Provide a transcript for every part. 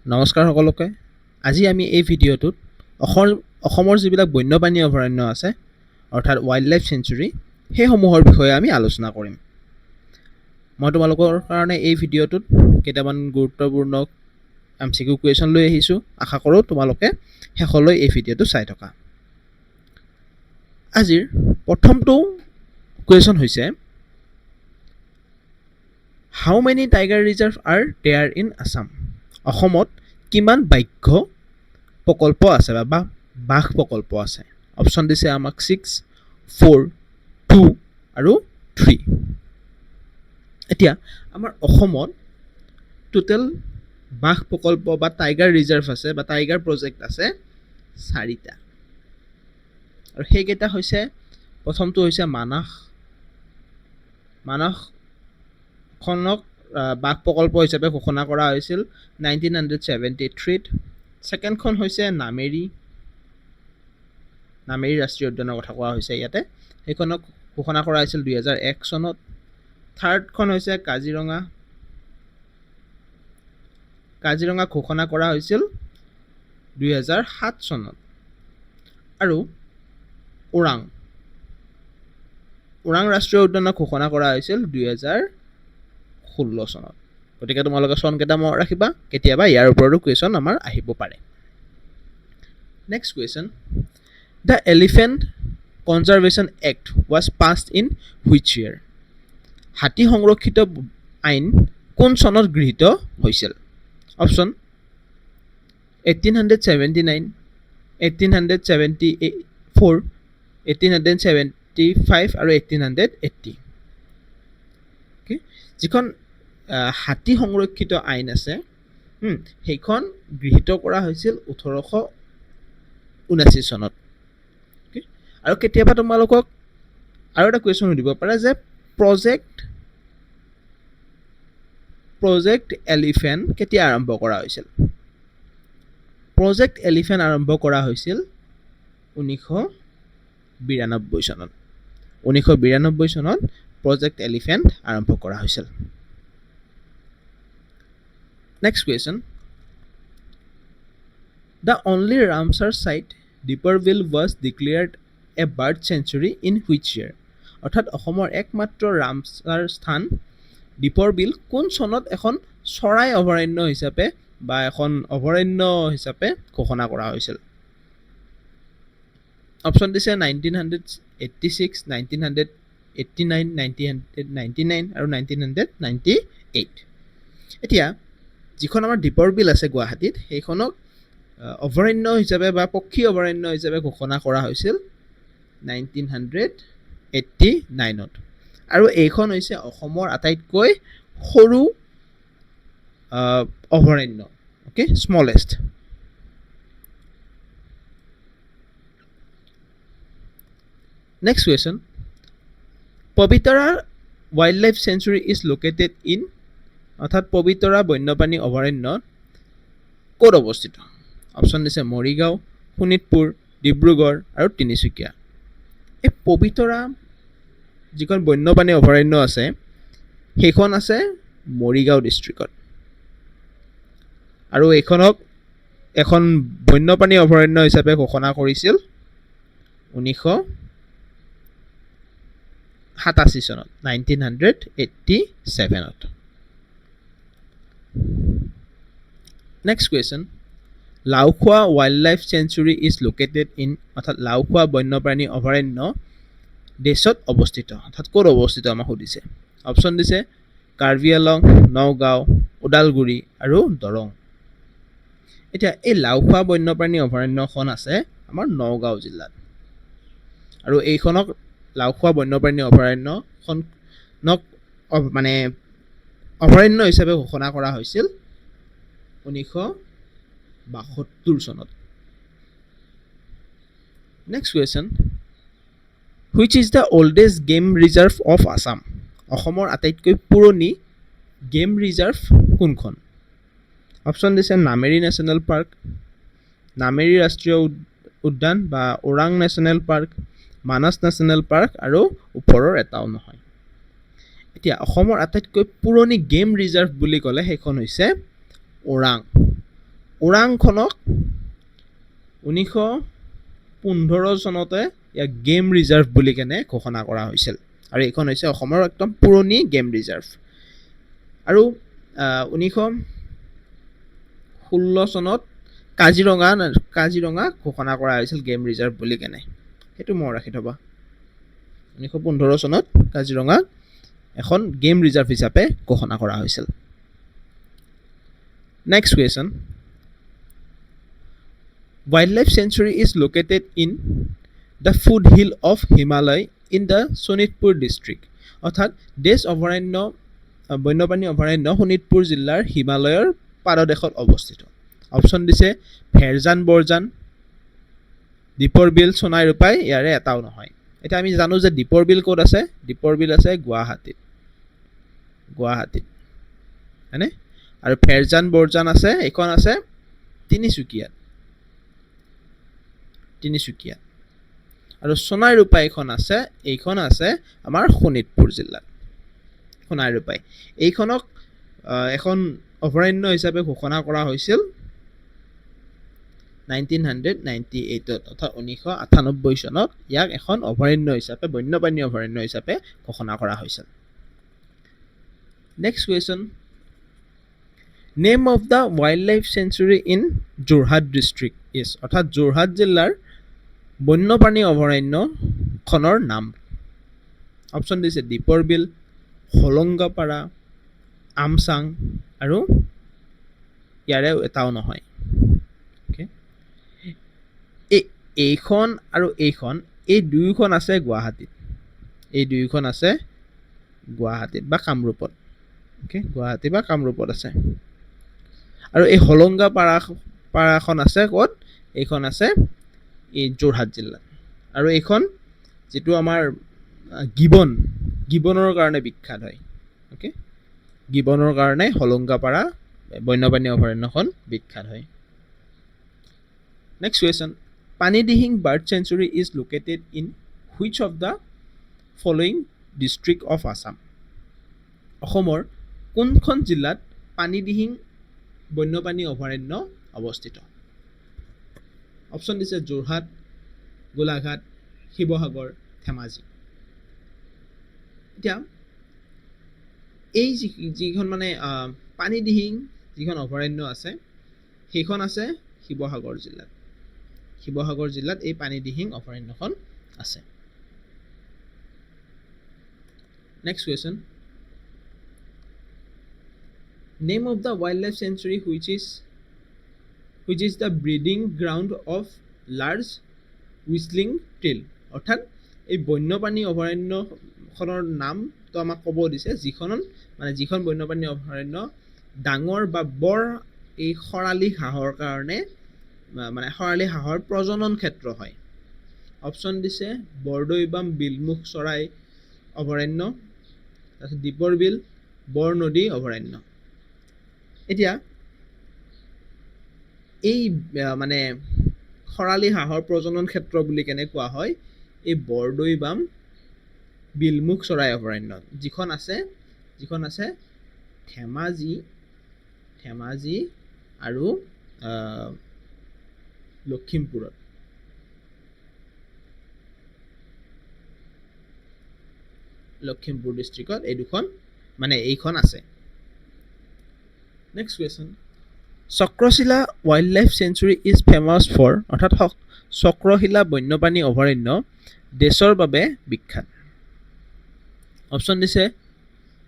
নমস্কাৰ সকলোকে। আজি আমি এই ভিডিঅ'টোত অসমৰ যিবিলাক বন্যপ্ৰাণী অভয়াৰণ্য আছে অৰ্থাৎ ৱাইল্ড লাইফ চেঞ্চুৰী সেইসমূহৰ বিষয়ে আমি আলোচনা কৰিম। মই তোমালোকৰ কাৰণে এই ভিডিঅ'টোত কেইটামান গুৰুত্বপূৰ্ণ MCQ কুৱেশ্যন লৈ আহিছোঁ। আশা কৰোঁ তোমালোকে শেষলৈ এই ভিডিঅ'টো চাই থকা। আজিৰ প্ৰথমটো কুৱেশ্যন হৈছে how many tiger reserve are there in Assam? অসমত কিমান ব্যাঘ্ৰ প্ৰকল্প আছে বা বাঘ প্ৰকল্প আছে? অপশ্যন দিছে আমাক 6, 4, 2 আৰু 3। এতিয়া আমাৰ অসমত টোটেল বাঘ প্ৰকল্প বা টাইগাৰ ৰিজাৰ্ভ আছে বা টাইগাৰ প্ৰজেক্ট আছে 4টা। আৰু সেইকেইটা হৈছে প্ৰথমটো হৈছে মানসখনক বাঘ প্ৰকল্প হিচাপে ঘোষণা কৰা হৈছিল 1973। ছেকেণ্ডখন হৈছে নামেৰি ৰাষ্ট্ৰীয় উদ্যানৰ কথা কোৱা হৈছে ইয়াতে, সেইখনক ঘোষণা কৰা হৈছিল 2001 চনত। থাৰ্ডখন হৈছে কাজিৰঙা ঘোষণা কৰা হৈছিল 2007 চনত। আৰু ওৰাং ৰাষ্ট্ৰীয় উদ্যানক ঘোষণা কৰা হৈছিল 2016 চনত। গতিকে তোমালোকে চনকেইটা মনত ৰাখিবা, কেতিয়াবা ইয়াৰ ওপৰতো কুৱেশ্যন আমাৰ আহিব পাৰে। Next question, the elephant conservation act was passed in which year? হাতী সংৰক্ষিত আইন কোন চনত গৃহীত হৈছিল? অপশ্যন 1879, 1874, 1875 আৰু 1880। যিখন হাতী সংৰক্ষিত আইন আছে সেইখন গৃহীত কৰা হৈছিল 1879 চনত। আৰু কেতিয়াবা তোমালোকক আৰু এটা কুৱেশ্যন সুধিব পাৰে যে প্ৰজেক্ট এলিফেণ্ট কেতিয়া আৰম্ভ কৰা হৈছিল? প্ৰজেক্ট এলিফেণ্ট আৰম্ভ কৰা হৈছিল 1992 চনত। 1992 চনত প্ৰজেক্ট এলিফেণ্ট আৰম্ভ কৰা হৈছিল। Next question, the only Ramsar site Deepor Beel was declared a bird sanctuary in which year? অৰ্থাৎ অসমৰ একমাত্ৰ ৰামছাৰ স্থান দীপৰ বিল কোন চনত এখন চৰাই অভয়াৰণ্য হিচাপে বা এখন অভয়াৰণ্য হিচাপে ঘোষণা কৰা হৈছিল? অপশ্যন দিছে 1986, 1989, 1999 আৰু 1998। এতিয়া যিখন আমাৰ দীপৰ বিল আছে গুৱাহাটীত, সেইখনক অভয়াৰণ্য হিচাপে বা পক্ষী অভয়াৰণ্য হিচাপে ঘোষণা কৰা হৈছিল 1989ত। আৰু এইখন হৈছে অসমৰ আটাইতকৈ সৰু অভয়াৰণ্য, okay, smallest. Next question, Pobitora wild life sanctuary is located in? অৰ্থাৎ পবিতৰা বন্যপ্ৰাণী অভয়াৰণ্য ক'ত অৱস্থিত? অপশ্যন দিছে মৰিগাঁও, শোণিতপুৰ, ডিব্ৰুগড় আৰু তিনিচুকীয়া। এই পবিতৰা যিখন বন্যপ্ৰাণী অভয়াৰণ্য আছে সেইখন আছে মৰিগাঁও ডিষ্ট্ৰিক্টত। আৰু এইখনক এখন বন্যপ্ৰাণী অভয়াৰণ্য হিচাপে ঘোষণা কৰিছিল 1987 চনত, 1987ত। Next question, Laokhowa wild life sanctuary is located in? অৰ্থাৎ লাওখোৱা বন্যপ্ৰাণী অভয়াৰণ্য দেশত অৱস্থিত, অৰ্থাৎ ক'ত অৱস্থিত আমাক সুধিছে। অপশ্যন দিছে কাৰ্বি আংলং, নগাঁও, ওদালগুৰি আৰু দৰং। এতিয়া এই লাওখোৱা বন্যপ্ৰাণী অভয়াৰণ্যখন আছে আমাৰ নগাঁও জিলাত। আৰু এইখনক লাওখোৱা বন্যপ্ৰাণী অভয়াৰণ্যখনক মানে অভয়াৰণ্য হিচাপে ঘোষণা কৰা হৈছিল 1972 চনত। Next question, which is the oldest game reserve of Assam? অসমৰ আটাইতকৈ পুৰণি গেম ৰিজাৰ্ভ কোনখন? অপশ্যন দিছে নামেৰি নেশ্যনেল পাৰ্ক, নামেৰি ৰাষ্ট্ৰীয় উদ্যান বা ওৰাং নেশ্যনেল পাৰ্ক, মানস নেশ্যনেল পাৰ্ক আৰু ওপৰৰ এটাও নহয়। এতিয়া অসমৰ আটাইতকৈ পুৰণি গেম ৰিজাৰ্ভ বুলি ক'লে সেইখন হৈছে ওৰাং ওৰাংখনক 1915 চনতে ইয়াক গেম ৰিজাৰ্ভ বুলি কেনে ঘোষণা কৰা হৈছিল আৰু এইখন হৈছে অসমৰ একদম পুৰণি গেম ৰিজাৰ্ভ আৰু 1916 চনত কাজিৰঙা ঘোষণা কৰা হৈছিল গেম ৰিজাৰ্ভ বুলি কেনে সেইটো মনত ৰাখি থবা 1915 চনত কাজিৰঙা এখন গেম ৰিজাৰ্ভ হিচাপে ঘোষণা কৰা হৈছিল next question Wildlife Sanctuary is located in the foothill of Himalaya in the Sonitpur district. অৰ্থাৎ দেশ অভয়াৰণ্য বন্যপ্ৰাণী অভয়াৰণ্য শোণিতপুৰ জিলাৰ হিমালয়ৰ পাদদেশত অৱস্থিত অপশ্যন দিছে ভেৰজান বৰজান দীপৰ বিল সোণাই ৰূপাই ইয়াৰে এটাও নহয় এতিয়া আমি জানো যে দীপৰ বিল ক'ত আছে দীপৰ বিল আছে গুৱাহাটীত হয়নে আৰু ভেৰজান বৰজান আছে এইখন আছে তিনিচুকীয়াত আৰু সোণাই ৰূপাই এইখন আছে আমাৰ শোণিতপুৰ জিলাত সোণাই ৰূপাই এইখনক এখন অভয়াৰণ্য হিচাপে ঘোষণা কৰা হৈছিল 1998 অৰ্থাৎ 1998 চনত ইয়াক এখন অভয়াৰণ্য হিচাপে বন্যপ্ৰাণী অভয়াৰণ্য হিচাপে ঘোষণা কৰা হৈছিল next question name of the wildlife century in Jorhat district is অৰ্থাৎ যোৰহাট জিলাৰ বন্যপ্ৰাণী অভয়াৰণ্যখনৰ নাম অপশ্যন দিছে দীপৰ বিল হলংগাপাৰা আমচাং আৰু ইয়াৰে এটাও নহয় এইখন আৰু এইখন এই দুয়োখন আছে গুৱাহাটীত বা কামৰূপত গুৱাহাটী বা কামৰূপত আছে আৰু এই হলংগাপাৰাখন আছে ক'ত এইখন আছে এই যোৰহাট জিলাত আৰু এইখন যিটো আমাৰ গিবনৰ কাৰণে বিখ্যাত হয় গিবনৰ কাৰণে হলংগাপাৰা বন্যপ্ৰাণী অভয়াৰণ্যখন বিখ্যাত হয় next question Panidihing bird century is located in which of the following district of Assam অসমৰ কোনখন জিলাত পানীদিহিং বন্যপ্ৰাণী অভয়াৰণ্য অৱস্থিত অপশ্যন দিছে যোৰহাট গোলাঘাট শিৱসাগৰ ধেমাজি এতিয়া এই যিখন মানে পানীদিহিং যিখন অভয়াৰণ্য আছে সেইখন আছে শিৱসাগৰ জিলাত এই পানীদিহিং অভয়াৰণ্যখন আছে next question name of the wildlife century which is the breeding ground of large whistling teal অৰ্থাৎ এই বন্যপ্ৰাণী অভয়াৰণ্যখনৰ নামটো আমাক ক'ব দিছে যিখন বন্যপ্ৰাণী অভয়াৰণ্য ডাঙৰ বা বৰ এই খৰালি হাঁহৰ কাৰণে মানে খৰালি হাঁহৰ প্ৰজনন ক্ষেত্ৰ হয় অপশ্যন দিছে বৰদৈবাম বিলমুখ চৰাই অভয়াৰণ্য তাৰপিছত দীপৰ বিল বৰনদী অভয়াৰণ্য এতিয়া এই মানে খৰালি হাঁহৰ প্ৰজনন ক্ষেত্ৰ বুলি কেনে কোৱা হয় এই বৰদৈবাম বিলমুখ চৰাই অভয়াৰণ্য যিখন আছে ধেমাজি আৰু লখিমপুৰত লখিমপুৰ ডিষ্ট্ৰিক্টত এইখন আছে next question Chakrashila wildlife sanctuary is famous for অৰ্থাৎ চক্ৰশিলা বন্যপ্ৰাণী অভয়াৰণ্য দেশৰ বাবে বিখ্যাত অপশ্যন দিছে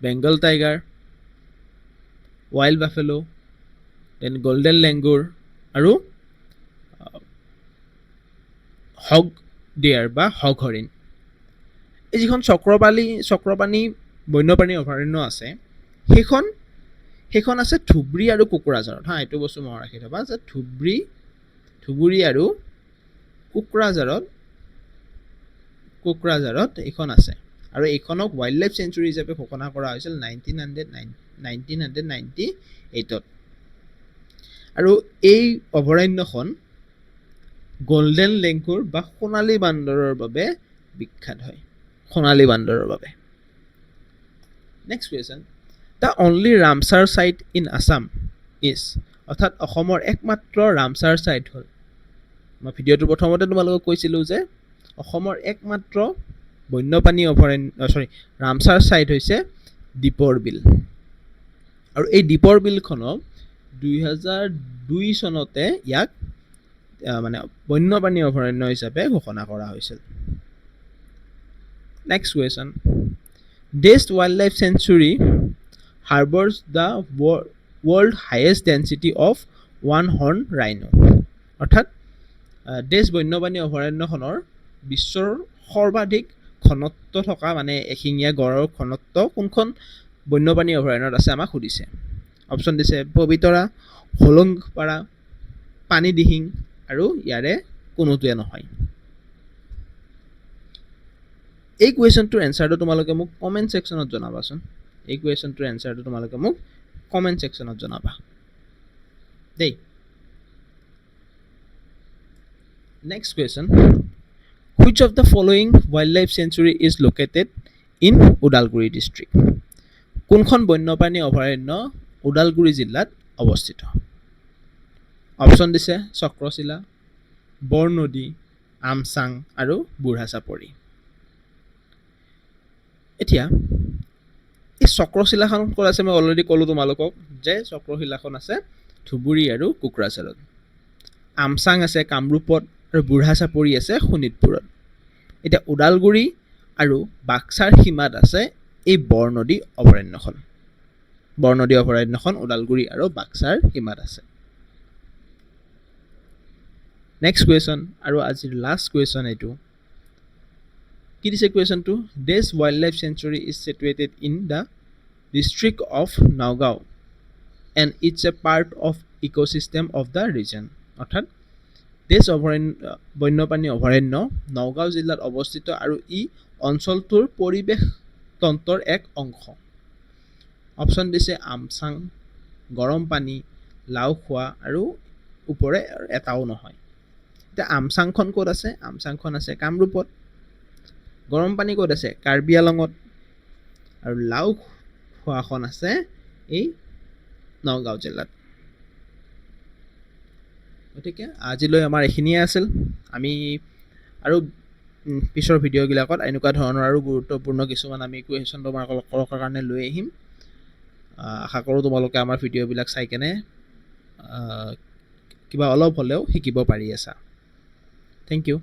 Bengal tiger wild buffalo then golden langur আৰু হগ ডিয়াৰ বা হগ হৰিণ এই যিখন চক্ৰপাণী বন্যপ্ৰাণী অভয়াৰণ্য আছে সেইখন আছে ধুবুৰী আৰু কোকৰাঝাৰত এইটো বস্তু মনত ৰাখি থবা যে ধুবুৰী আৰু কোকৰাঝাৰত এইখন আছে আৰু এইখনক ৱাইল্ড লাইফ চেঞ্চুৰী হিচাপে ঘোষণা কৰা হৈছিল 1998ত আৰু এই অভয়াৰণ্যখন গল্ডেন লেংগুৰ বা সোণালী বান্দৰৰ বাবে বিখ্যাত হয় next question The only Ramsar site in Assam is অৰ্থাৎ অসমৰ একমাত্ৰ ৰামচাৰ ছাইট হ'ল, মই ভিডিঅ'টো প্ৰথমতে তোমালোকক কৈছিলোঁ যে অসমৰ একমাত্ৰ বন্যপ্ৰাণী ৰামচাৰ ছাইট হৈছে দীপৰ বিল। আৰু এই দীপৰ বিলখনক 2002 চনতে ইয়াক মানে বন্যপ্ৰাণী অভয়াৰণ্য হিচাপে ঘোষণা কৰা হৈছিল। নেক্সট কুৱেশ্যন, ডেষ্ট wild life sanctuary harbours the world highest density of one horn rhino. অৰ্থাৎ ডেষ্ট বন্যপ্ৰাণী অভয়াৰণ্যখনৰ বিশ্বৰ সৰ্বাধিক ঘনত্ব থকা মানে এশিঙীয়া গড়ৰ ঘনত্ব কোনখন বন্যপ্ৰাণী অভয়াৰণ্যত আছে আমাক সুধিছে। অপশ্যন দিছে পবিতৰা, হোলংপাৰা, পানী দিহিং আৰু ইয়াৰে কোনোটোৱে নহয়। এই কুৱেশ্যনটোৰ এনচাৰটো তোমালোকে মোক কমেণ্ট ছেকশ্যনত জনাবাচোন। এই কুৱেশ্যনটোৰ এনচাৰটো তোমালোকে মোক কমেণ্ট ছেকশ্যনত জনাবা দেই। Next question, which of the following wild life sanctuary is located in Udalguri district. কোনখন বন্যপ্ৰাণী অভয়াৰণ্য ওদালগুৰি জিলাত অৱস্থিত? অপশ্যন দিছে চক্ৰশিলা, বৰনদী, আমচাং আৰু বুঢ়া চাপৰি। এতিয়া এই চক্ৰশিলাখন ক'ত আছে মই অলৰেডি ক'লোঁ তোমালোকক যে চক্ৰশিলাখন আছে ধুবুৰী আৰু কোকৰাঝাৰত। আমচাং আছে কামৰূপত আৰু বুঢ়া চাপৰি আছে শোণিতপুৰত। এতিয়া ওদালগুৰি আৰু বাক্সাৰ সীমাত আছে এই বৰনদী অভয়াৰণ্যখন। বৰনদী অভয়াৰণ্যখন ওদালগুৰি আৰু বাক্সাৰ সীমাত আছে। নেক্সট কুৱেশ্যন আৰু আজিৰ লাষ্ট কুৱেশ্যন এইটো। কি দিছে কুৱেশ্যনটো? ডেষ্ট wild life sanctuary is situated in the district of Nagaon and it's a part of ecosystem of the region. অৰ্থাৎ ডেষ্ট বন্যপ্ৰাণী অভয়াৰণ্য নগাঁও জিলাত অৱস্থিত আৰু ই অঞ্চলটোৰ পৰিৱেশ তন্ত্ৰৰ এক অংশ। অপশ্যন দিছে আমচাং, গৰম পানী, লাওখোৱা আৰু ওপৰে এটাও নহয়। এতিয়া আমচাংখন ক'ত আছে? আমচাংখন আছে কামৰূপত। গৰম পানী ক'ত আছে? কাৰ্বি আলঙত। আৰু লাওখোৱাখন আছে এই নগাঁও জিলাত। গতিকে আজিলৈ আমাৰ এইখিনিয়ে আছিল। আমি আৰু পিছৰ ভিডিঅ'বিলাকত এনেকুৱা ধৰণৰ আৰু গুৰুত্বপূৰ্ণ কিছুমান আমি কুৱেশ্যন তোমালোকৰ কাৰণে লৈ আহিম। আশা কৰোঁ তোমালোকে আমাৰ ভিডিঅ'বিলাক চাই কেনে কিবা অলপ হ'লেও শিকিব পাৰি আছা। Thank U.